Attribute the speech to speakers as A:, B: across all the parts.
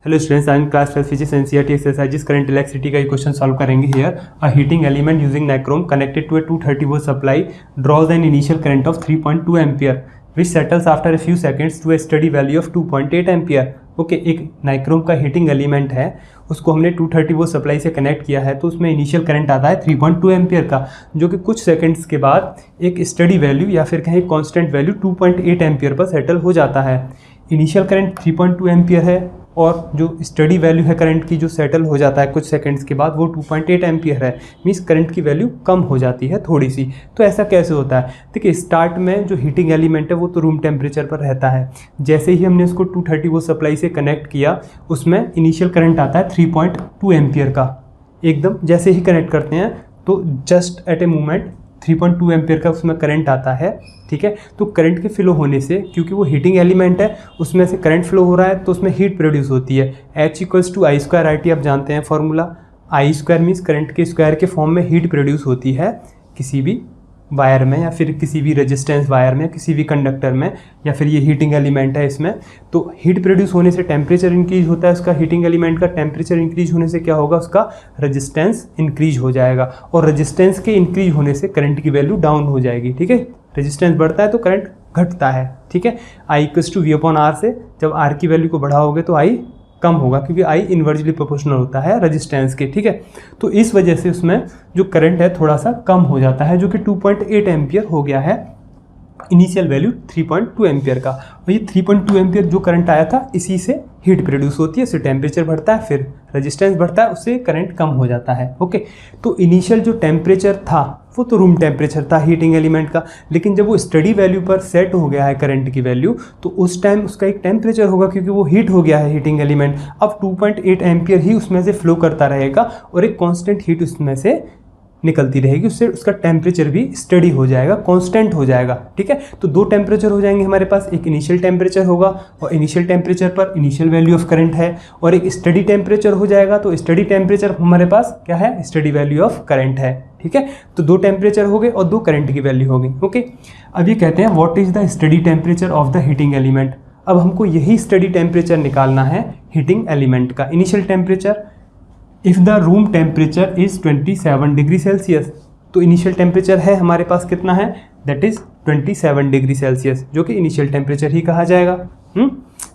A: Hello students, I am class 12 physics NCERT exercises current electricity का ये question solve करेंगे। Here a heating element using nichrome connected to a 230 volt supply draws an initial current of 3.2 ampere which settles after a few seconds to a steady value of 2.8 ampere. Okay, एक nichrome का heating element है, उसको हमने 230 volt supply से connect किया है, तो उसमें इनिशियल करंट आता है 3.2 एम्पियर का, जो कि कुछ सेकंड्स के बाद एक स्टडी वैल्यू या फिर कहें constant value 2.8 ampere per settle हो जाता है। इनिशियल करंट 3.2 एम्पियर है और जो स्टडी वैल्यू है करंट की जो सेटल हो जाता है कुछ सेकंड्स के बाद वो 2.8 एम्पियर है। मीन्स करंट की वैल्यू कम हो जाती है थोड़ी सी। तो ऐसा कैसे होता है? देखिए, स्टार्ट में जो हीटिंग एलिमेंट है वो तो रूम टेम्परेचर पर रहता है। जैसे ही हमने उसको 230 वोल्ट सप्लाई से कनेक्ट किया, उसमें इनिशियल करंट आता है 3.2 एम्पियर का। एकदम जैसे ही कनेक्ट करते हैं तो just at a moment 3.2 ampere का उसमें करंट आता है। ठीक है, तो करंट के फ्लो होने से, क्योंकि वो हीटिंग एलिमेंट है, उसमें से करंट फ्लो हो रहा है तो उसमें हीट प्रोड्यूस होती है। H = I² RT आप जानते हैं फॉर्मूला। I² मीन्स करंट के स्क्वायर के फॉर्म में हीट प्रोड्यूस होती है किसी भी वायर में या फिर किसी भी रेजिस्टेंस वायर में, किसी भी कंडक्टर में, या फिर ये हीटिंग एलिमेंट है इसमें। तो हीट प्रोड्यूस होने से टेम्परेचर इंक्रीज होता है उसका। हीटिंग एलिमेंट का टेम्परेचर इंक्रीज होने से क्या होगा? उसका रेजिस्टेंस इंक्रीज हो जाएगा, और रेजिस्टेंस के इंक्रीज होने से करंट की वैल्यू डाउन हो जाएगी। ठीक है, रेजिस्टेंस बढ़ता है तो करंट घटता है। ठीक है, I = V/R से जब R की वैल्यू को बढ़ाओगे तो I कम होगा, क्योंकि I इन्वर्सली प्रोपोर्शनल होता है रेजिस्टेंस के। ठीक है, तो इस वजह से उसमें जो करंट है थोड़ा सा कम हो जाता है, जो कि 2.8 एम्पियर हो गया है। इनिशियल वैल्यू 3.2 एम्पियर का, और ये 3.2 एम्पियर जो करंट आया था इसी से हीट प्रोड्यूस होती है, उससे टेम्परेचर बढ़ता है, फिर रेजिस्टेंस बढ़ता है, उससे करंट कम हो जाता है। ओके, तो इनिशियल जो टेम्परेचर था वो तो रूम टेम्परेचर था हीटिंग एलिमेंट का, लेकिन जब वो स्टडी वैल्यू पर सेट हो गया है करंट की वैल्यू, तो उस टाइम उसका एक टेम्परेचर होगा, क्योंकि वो हीट हो गया है हीटिंग एलिमेंट। अब 2.8 एम्पियर ही उसमें से फ्लो करता रहेगा और एक कॉन्स्टेंट हीट उसमें से निकलती रहेगी, उससे उसका टेम्परेचर भी स्टडी हो जाएगा, कांस्टेंट हो जाएगा। ठीक है, तो दो टेम्परेचर हो जाएंगे हमारे पास। एक इनिशियल टेम्परेचर होगा और इनिशियल टेम्परेचर पर इनिशियल वैल्यू ऑफ करंट है, और एक स्टडी टेम्परेचर हो जाएगा। तो स्टडी टेम्परेचर हमारे पास क्या है? स्टडी वैल्यू ऑफ करंट है। ठीक है, तो दो टेम्परेचर हो गए और दो करंट की वैल्यू हो गई। ओके, अब ये कहते हैं what is the study temperature of the heating element. अब हमको यही स्टडी टेम्परेचर निकालना है हीटिंग एलिमेंट का। Initial temperature, if the room temperature is 27 degree Celsius, तो इनिशियल टेम्परेचर है हमारे पास कितना है? दैट इज़ 27 डिग्री सेल्सियस, जो कि इनिशियल टेम्परेचर ही कहा जाएगा।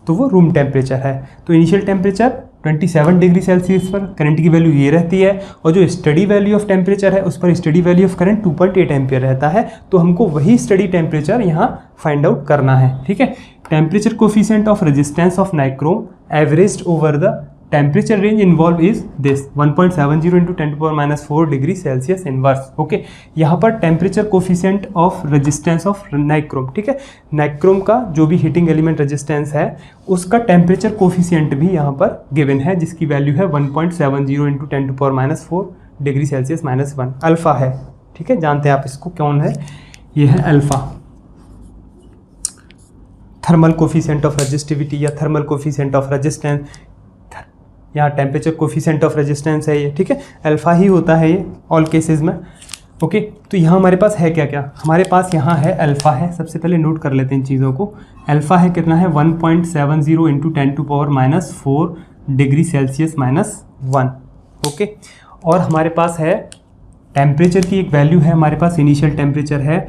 A: तो वो रूम टेम्परेचर है। तो इनिशियल टेम्परेचर 27 डिग्री सेल्सियस पर करंट की वैल्यू ये रहती है, और जो स्टडी वैल्यू ऑफ टेम्परेचर है उस पर steady value of current 2.8 ampere रहता है। तो हमको वही स्टडी टेम्परेचर यहाँ फाइंड आउट करना है। ठीक है, temperature coefficient of resistance of nichrome averaged over the temperature range involved is this 1.70 × 10⁻⁴ degree Celsius inverse. Okay, यहाँ पर temperature coefficient of resistance of nichrome. ठीक है, नाइक्रोम का जो भी हीटिंग एलिमेंट रेजिस्टेंस है उसका टेम्परेचर कोफिशिएंट भी यहाँ पर गिवन है, जिसकी वैल्यू है 1.70 × 10⁻⁴ डिग्री सेल्सियस -1 अल्फा है। ठीक है, जानते हैं आप इसको कौन है? ये है alpha, thermal coefficient of resistivity या थर्मल कोफिशिएंट ऑफ रेजिस्टेंस। यहाँ टेम्परेचर कोफिशिएंट ऑफ रेजिस्टेंस है ये। ठीक है, अल्फा ही होता है ये ऑल केसेस में। ओके, तो यहाँ हमारे पास है क्या क्या? हमारे पास यहाँ है अल्फा है। सबसे पहले नोट कर लेते हैं इन चीज़ों को। अल्फा है कितना है? 1.70 × 10⁻⁴ डिग्री सेल्सियस -1। ओके, और हमारे पास है टेम्परेचर की एक वैल्यू है हमारे पास। इनिशियल टेम्परेचर है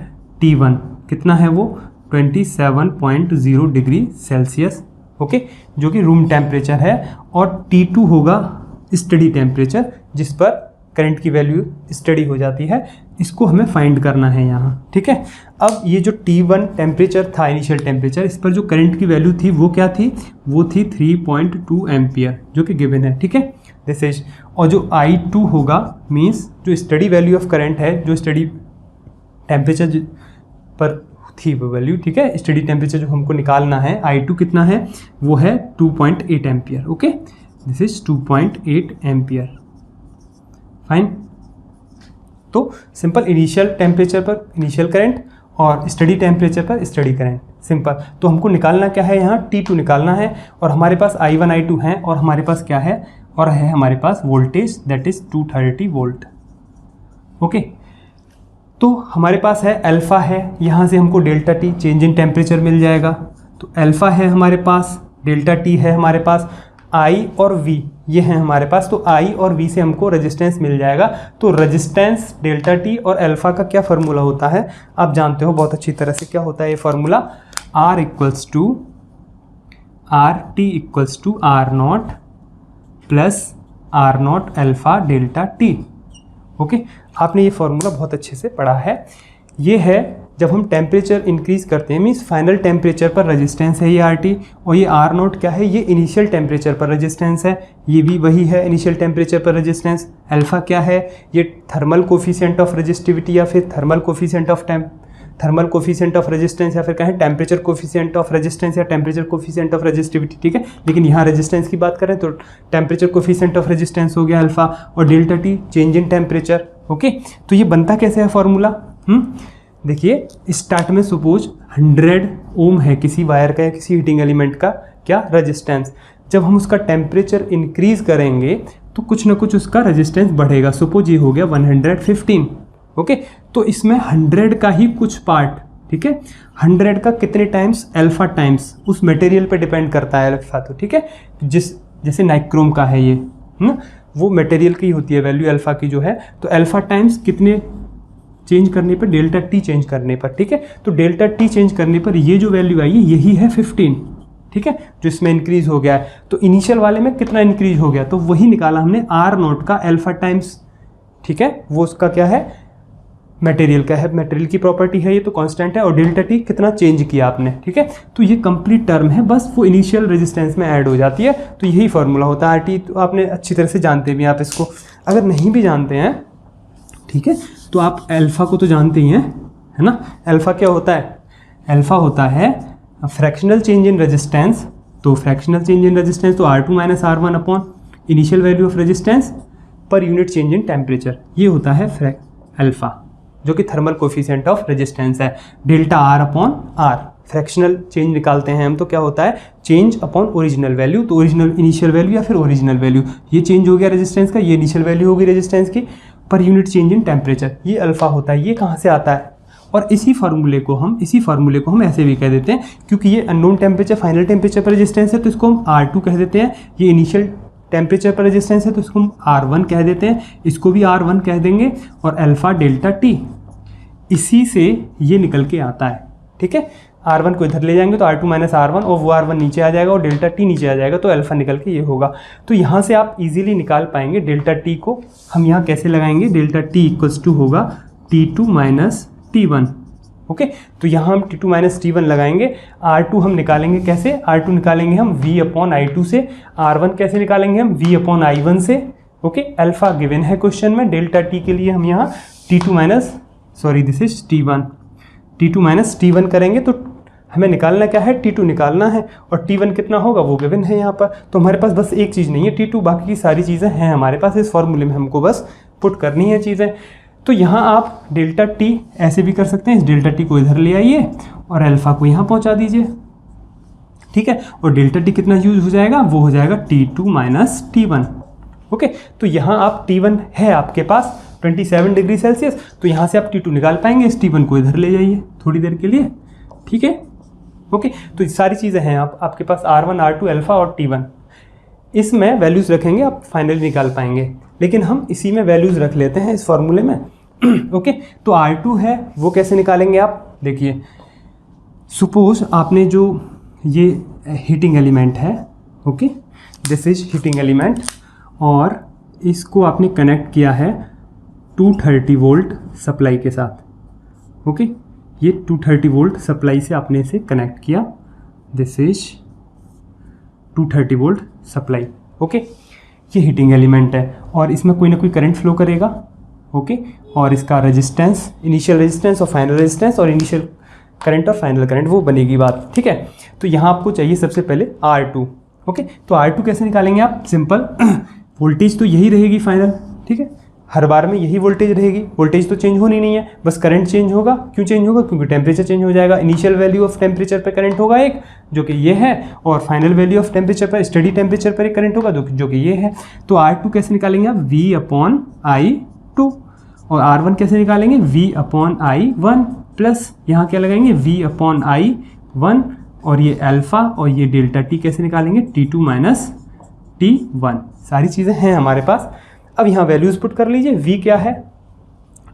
A: T1, कितना है वो? 27.0 डिग्री सेल्सियस। ओके, जो कि रूम टेम्परेचर है, और T2 होगा स्टडी टेम्परेचर, जिस पर करंट की वैल्यू स्टडी हो जाती है। इसको हमें फाइंड करना है यहाँ। ठीक है, अब ये जो T1 टेम्परेचर था इनिशियल टेम्परेचर, इस पर जो करंट की वैल्यू थी वो क्या थी? वो थी 3.2 एम्पियर, जो कि गिवन है। ठीक है, दिस इज, और जो I2 होगा मीन्स जो स्टडी वैल्यू ऑफ करंट है, जो स्टडी टेम्परेचर पर थी वो वैल्यू। ठीक है, स्टडी टेम्परेचर जो हमको निकालना है I2 कितना है? वो है 2.8 ampere. Okay, this is 2.8 ampere. Fine, तो सिंपल इनिशियल टेम्परेचर पर इनिशियल करंट और स्टडी टेम्परेचर पर स्टडी करंट, सिंपल। तो हमको निकालना क्या है? यहाँ T2 निकालना है, और हमारे पास I1 I2 है, और हमारे पास क्या है? और है हमारे पास voltage, that is 230 volt. Okay, तो हमारे पास है अल्फ़ा है, यहाँ से हमको delta T change in temperature मिल जाएगा। तो अल्फ़ा है हमारे पास, डेल्टा टी है हमारे पास, आई और वी ये हैं हमारे पास, तो आई और वी से हमको रेजिस्टेंस मिल जाएगा। तो रेजिस्टेंस डेल्टा टी और अल्फा का क्या फार्मूला होता है आप जानते हो बहुत अच्छी तरह से। क्या होता है ये formula? R equals to R T equals to R naught plus R naught alpha delta T. Okay, आपने ये फार्मूला बहुत अच्छे से पढ़ा है। ये है जब हम टेम्परेचर इंक्रीज करते हैं, मीन्स फाइनल टेम्परेचर पर रेजिस्टेंस है ये आर टी, और ये आर नोट क्या है? ये इनिशियल टेम्परेचर पर रेजिस्टेंस है। ये भी वही है, इनिशियल टेम्परेचर पर रेजिस्टेंस। अल्फा क्या है? ये थर्मल कोफिशिएंट ऑफ रेजिस्टिविटी या फिर थर्मल कोफिशिएंट ऑफ रेजिस्टेंस या फिर कहें टेम्परेचर कोफिशिएंट ऑफ रेजिस्टेंस या टेम्परेचर कोफिशिएंट ऑफ रेजिस्टिविटी। ठीक है, लेकिन यहाँ रेजिस्टेंस की बात करें तो टेम्परेचर कोफिशिएंट ऑफ रेजिस्टेंस हो गया अल्फा, और delta T change in temperature. Okay, तो ये बनता कैसे है फॉर्मूला? देखिए, स्टार्ट में सपोज 100 ओम है किसी वायर का या किसी हीटिंग एलिमेंट का क्या रेजिस्टेंस। जब हम उसका टेम्परेचर इंक्रीज करेंगे तो कुछ ना कुछ उसका रेजिस्टेंस बढ़ेगा। सपोज ये हो गया 115। ओके, तो इसमें 100 का ही कुछ पार्ट, ठीक है, 100 का कितने टाइम्स? Alpha times. उस मटेरियल पे डिपेंड करता है अल्फा, तो ठीक है, जैसे नाइक्रोम का है ये, वो मटेरियल की होती है वैल्यू अल्फा की जो है, तो अल्फा टाइम्स कितने चेंज करने पर? डेल्टा टी चेंज करने पर। ठीक है, तो डेल्टा टी चेंज करने पर ये जो वैल्यू आई है यही है 15। ठीक है, जो इसमें इंक्रीज हो गया है। तो इनिशियल वाले में कितना इंक्रीज हो गया? तो वही निकाला हमने आर नोट का अल्फा टाइम्स। ठीक है, वो उसका क्या है? मटेरियल का है, मटेरियल की प्रॉपर्टी है ये, तो कांस्टेंट है। और डेल्टा टी कितना चेंज किया आपने। ठीक है, तो ये कंप्लीट टर्म है, बस वो इनिशियल रेजिस्टेंस में ऐड हो जाती है। तो यही फार्मूला होता है आर टी। तो आपने अच्छी तरह से जानते भी आप इसको। अगर नहीं भी जानते हैं, ठीक है, तो आप अल्फा को तो जानते ही हैं, है ना? अल्फा क्या होता है? अल्फा होता है फ्रैक्शनल चेंज इन रेजिस्टेंस। तो फ्रैक्शनल चेंज इन रेजिस्टेंस तो R2 minus R1 upon initial value of resistance per unit change in temperature. ये होता है अल्फा, जो कि थर्मल कोफिशिएंट ऑफ रेजिस्टेंस है। Delta R upon R, fractional change निकालते हैं हम तो क्या होता है? Change upon original value. तो ओरिजिनल इनिशियल वैल्यू या फिर ओरिजिनल वैल्यू, ये चेंज हो गया रेजिस्टेंस का, ये इनिशियल वैल्यू होगी रेजिस्टेंस की पर यूनिट चेंज इन टेम्परेचर, ये अल्फा होता है। ये कहाँ से आता है? और इसी फार्मूले को हम ऐसे भी कह देते हैं, क्योंकि ये अननोन टेम्परेचर फाइनल टेम्परेचर पर रेजिस्टेंस है तो इसको हम R2 कह देते हैं। ये इनिशियल टेम्परेचर पर रेजिस्टेंस है तो इसको हम R1 कह देते हैं, इसको भी R1 कह देंगे। और अल्फा डेल्टा टी इसी से ये निकल के आता है। ठीक है, R1 को इधर ले जाएंगे तो R2 माइनस R1, और वो R1 नीचे आ जाएगा और डेल्टा टी नीचे आ जाएगा, तो अल्फा निकल के ये होगा। तो यहाँ से आप इजीली निकाल पाएंगे डेल्टा टी को। हम यहाँ कैसे लगाएंगे? डेल्टा टी इक्वल्स टू होगा T2 माइनस T1। ओके, तो यहाँ हम T2 माइनस T1 लगाएंगे। R2 हम निकालेंगे कैसे? R2 निकालेंगे हम V अपॉन I2 से। R1 कैसे निकालेंगे हम? V अपॉन I1 से। ओके, अल्फा गिवन है क्वेश्चन में। डेल्टा टी के लिए हम यहाँ this is T2 minus T1 करेंगे। तो हमें निकालना क्या है? T2 निकालना है, और T1 कितना होगा वो गिवन है यहाँ पर। तो हमारे पास बस एक चीज़ नहीं है T2, बाकी की सारी चीज़ें हैं हमारे पास। इस फॉर्मूले में हमको बस पुट करनी है चीज़ें। तो यहाँ आप डेल्टा टी ऐसे भी कर सकते हैं, इस डेल्टा टी को इधर ले आइए और अल्फा को यहाँ पहुँचा दीजिए। ठीक है, और डेल्टा टी कितना यूज हो जाएगा? वो हो जाएगा T2 माइनस T1। ओके, तो यहाँ आप T1 है आपके पास 27 डिग्री सेल्सियस, तो यहाँ से आप T2 निकाल पाएंगे। इस T1 को इधर ले जाइए थोड़ी देर के लिए। ठीक है, ओके, तो सारी चीज़ें हैं आपके पास R1, R2, अल्फा और T1। इसमें वैल्यूज़ रखेंगे, आप फाइनली निकाल पाएंगे। लेकिन हम इसी में वैल्यूज़ रख लेते हैं इस फॉर्मूले में। ओके, तो R2 है वो कैसे निकालेंगे आप? देखिए, सपोज आपने जो ये हीटिंग एलिमेंट है, okay, this is heating element, और इसको आपने कनेक्ट किया है 230 वोल्ट सप्लाई के साथ। ओके, ये 230 वोल्ट सप्लाई से आपने इसे कनेक्ट किया। This is 230 volt supply. Okay, ये हीटिंग एलिमेंट है और इसमें कोई ना कोई करंट फ्लो करेगा। ओके, और इसका रेजिस्टेंस, इनिशियल रेजिस्टेंस और फाइनल रेजिस्टेंस, और इनिशियल करंट और फाइनल करंट, वो बनेगी बात। ठीक है, तो यहाँ आपको चाहिए सबसे पहले R2। ओके, तो R2 कैसे निकालेंगे आप? सिंपल, वोल्टेज तो यही रहेगी फाइनल। ठीक है, हर बार में यही वोल्टेज रहेगी, वोल्टेज तो चेंज होनी नहीं है, बस करंट चेंज होगा। क्यों चेंज होगा? क्योंकि टेम्परेचर चेंज हो जाएगा। इनिशियल वैल्यू ऑफ टेम्परेचर पर करंट होगा एक, जो कि ये है, और फाइनल वैल्यू ऑफ टेम्परेचर पर, स्टडी टेम्परेचर पर एक करंट होगा जो कि ये है। तो R2 कैसे निकालेंगे आप? V upon I2। और R1 कैसे निकालेंगे? V अपॉन I1 प्लस यहाँ क्या लगाएंगे? V अपॉन I1, और ये अल्फा और ये डेल्टा टी कैसे निकालेंगे? T2 माइनस T1, सारी चीज़ें हैं हमारे पास। अब यहाँ वैल्यूज़ पुट कर लीजिए। V क्या है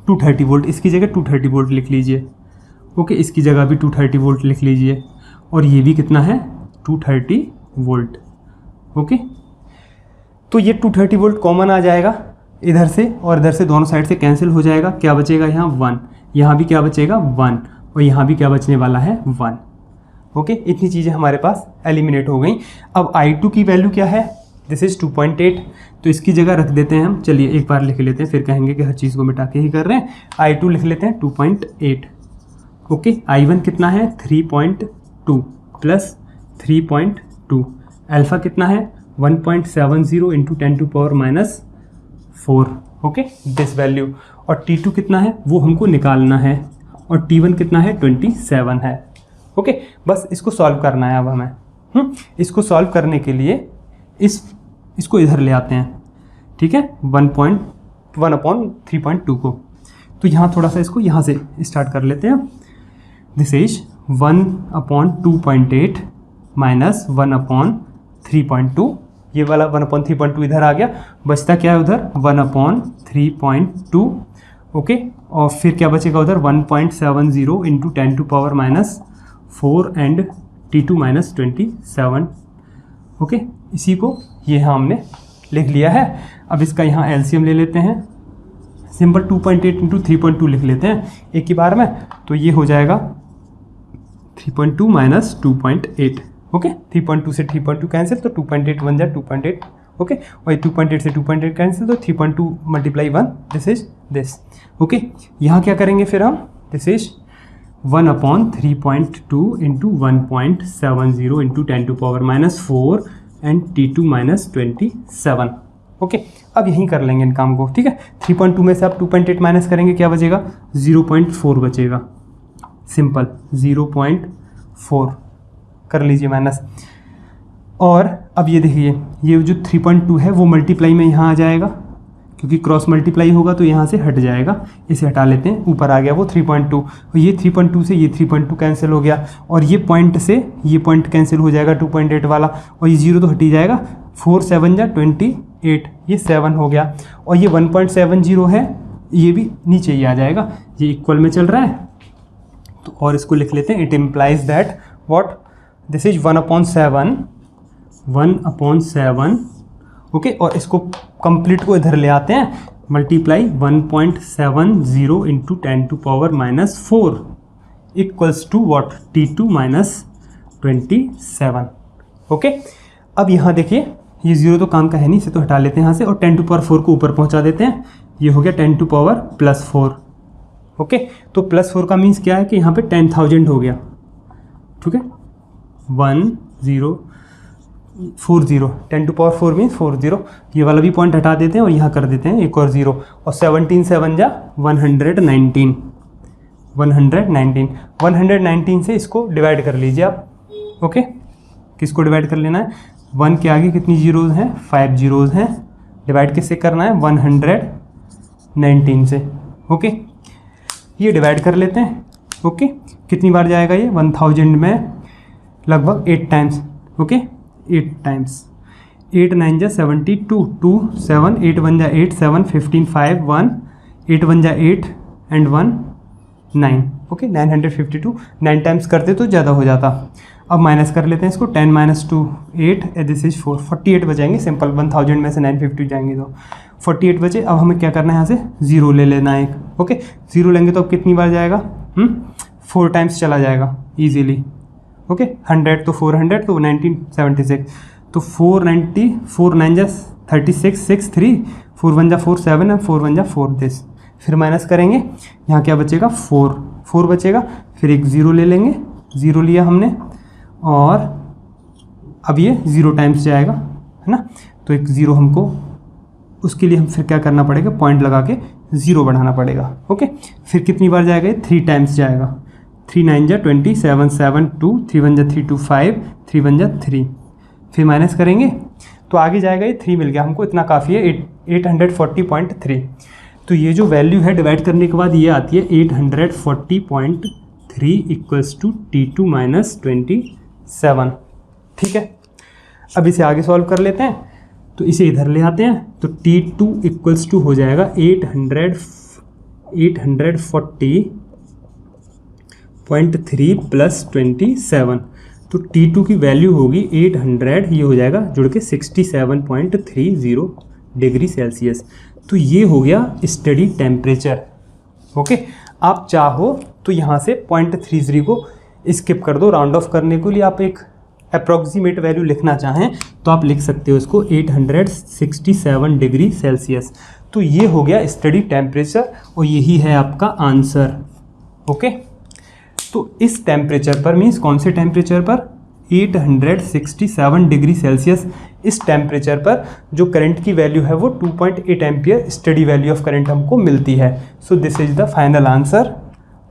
A: 230 वोल्ट, इसकी जगह 230 वोल्ट लिख लीजिए। ओके, इसकी जगह भी 230 वोल्ट लिख लीजिए। और ये भी कितना है 230 वोल्ट। ओके, तो ये 230 वोल्ट कॉमन आ जाएगा इधर से, और इधर से दोनों साइड से कैंसिल हो जाएगा। क्या बचेगा यहाँ 1, यहाँ भी क्या बचेगा 1, और यहाँ भी क्या बचने वाला है 1। ओके, इतनी चीज़ें हमारे पास एलिमिनेट हो गई। अब I2 की वैल्यू क्या है, दिस इज़ 2.8, तो इसकी जगह रख देते हैं हम। चलिए एक बार लिख लेते हैं, फिर कहेंगे कि हर चीज़ को मिटा के ही कर रहे हैं। I2 लिख लेते हैं 2.8। ओके, I1 कितना है 3.2 प्लस 3.2, अल्फ़ा कितना है 1.70 इंटू 10⁻⁻4। Okay, this value. और T2 कितना है वो हमको निकालना है, और T1 कितना है 27 है। ओके, बस इसको सॉल्व करना है अब हमें। इसको सॉल्व करने के लिए इसको इधर ले आते हैं, ठीक है, 1/3.2 को। तो यहाँ थोड़ा सा इसको यहाँ से स्टार्ट कर लेते हैं। दिस इज 1/2.8 माइनस 1/3.2, ये वाला 1/3.2 इधर आ गया, बचता क्या है उधर 1/3.2। ओके, और फिर क्या बचेगा उधर 1.70 इंटू 10⁻⁻4 एंड T2 - 27। ओके, इसी को ये हमने लिख लिया है। अब इसका यहाँ एलसीएम ले लेते हैं, सिंपल 2.8 इंटू 3.2 लिख लेते हैं एक ही बार में, तो ये हो जाएगा 3.2 माइनस 2.8। ओके, 3.2 से 3.2 कैंसिल, तो 2.8 बन जाए 2.8। ओके, और 2.8 से 2.8 कैंसिल, तो 3.2 × 1, दिस इज दिस। ओके, यहाँ क्या करेंगे फिर हम, this is 1/3.2 into 1.70 into 10⁻⁻4 and T2 - 27। Okay, अब यहीं कर लेंगे इन काम को, ठीक है। 3.2 में से आप 2.8 माइनस करेंगे, क्या बचेगा 0.4 बचेगा, सिंपल 0.4 कर लीजिए माइनस। और अब ये देखिए, ये जो 3.2 है वो मल्टीप्लाई में यहाँ आ जाएगा, क्योंकि क्रॉस मल्टीप्लाई होगा तो यहाँ से हट जाएगा, इसे हटा लेते हैं, ऊपर आ गया वो 3.2। ये 3.2 से ये 3.2 कैंसिल हो गया, और ये पॉइंट से ये पॉइंट कैंसिल हो जाएगा 2.8 वाला, और ये 0 तो हट ही जाएगा। 4 7 जा 28, ये 7 हो गया, और ये 1.70 है, ये भी नीचे ही आ जाएगा, ये इक्वल में चल रहा है। तो और इसको लिख लेते हैं, it implies that what, this is 1/7। Okay, और इसको कंप्लीट को इधर ले आते हैं, multiply 1.70 into 10⁻⁻4 equals to what, T2 - 27। Okay, अब यहाँ देखिए, ये 0 तो काम का है नहीं, इसे तो हटा लेते हैं यहाँ से, और 10⁻4 को ऊपर पहुँचा देते हैं, ये हो गया 10⁻+4। ओके, तो +4 का मीन्स क्या है कि यहाँ पे 10,000 हो गया, ठीक है, 1040, 10⁻4 मीन्स 40। ये वाला भी पॉइंट हटा देते हैं और यहाँ कर देते हैं एक और 0, और 17 7 जा 119। 119 से इसको डिवाइड कर लीजिए आप। ओके, किसको डिवाइड कर लेना है, 1 के आगे कितनी जीरोज़ हैं, 5 जीरोज़ हैं, डिवाइड किससे करना है 119 से। ओके, ये डिवाइड कर लेते हैं। ओके, कितनी बार जाएगा ये 1000 में, लगभग 8 टाइम्स। ओके, 8 टाइम्स, 8 9 जा 72, 2 7, 8 1 जा 8, 7 15 5 1, 8 1 जा 8 एंड 1 9। ओके, 952, 9 टाइम्स करते तो ज़्यादा हो जाता। अब माइनस कर लेते हैं इसको, 10 - 2 8, दिस इज 4, 48 बचेंगे, सिंपल 1000 में से 950 जाएंगे तो 48 बचे। अब हमें क्या करना है, यहाँ से 0 ले लेना है एक। ओके, 0 लेंगे तो अब कितनी बार जाएगा, 4 टाइम्स चला जाएगा ईजीली। ओके, 100 तो 400 तो 1976, तो 490, 4 9 जा 36, 6 3, 4 1 जा 4 7 and 4 1 जा 4 दिस। फिर माइनस करेंगे, यहाँ क्या बचेगा 4 बचेगा, फिर एक 0 ले लेंगे, 0 लिया हमने, और अब ये 0 टाइम्स जाएगा, है ना, तो एक 0 हमको, उसके लिए हम फिर क्या करना पड़ेगा, पॉइंट लगा के 0 बढ़ाना पड़ेगा। ओके, फिर कितनी बार जाएगा, ये 3 टाइम्स जाएगा, 3 9 जा 20, 7 7 2, 3 1 जा 3 2 5, 3 1 जा 3, फिर माइनस करेंगे तो आगे जाएगा, ये 3 मिल गया हमको, इतना काफ़ी है, 840.3। तो ये जो वैल्यू है डिवाइड करने के बाद ये आती है 840.3 इक्वल्स टू T2 - 27। ठीक है, अब इसे आगे सॉल्व कर लेते हैं। तो इसे इधर ले आते हैं, तो T2 इक्वल्स टू हो जाएगा 840.3 प्लस 27। तो T2 की वैल्यू होगी 800, ये हो जाएगा जुड़ के 67.30 डिग्री सेल्सियस। तो ये हो गया स्टडी टेम्परेचर। ओके, आप चाहो तो यहाँ से 0.33 को स्किप कर दो, राउंड ऑफ करने के लिए आप एक अप्रॉक्सीमेट वैल्यू लिखना चाहें तो आप लिख सकते हो इसको 867 डिग्री सेल्सियस। तो ये हो गया स्टडी टेम्परेचर और यही है आपका आंसर। ओके, तो इस टेम्परेचर पर मीन्स कौन से टेम्परेचर पर, 867 डिग्री सेल्सियस, इस टेम्परेचर पर जो करंट की वैल्यू है वो 2.8 ampere study value of current हमको मिलती है। So this is the final answer.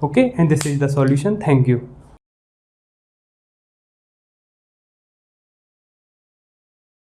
A: Okay, and this is the solution. Thank you.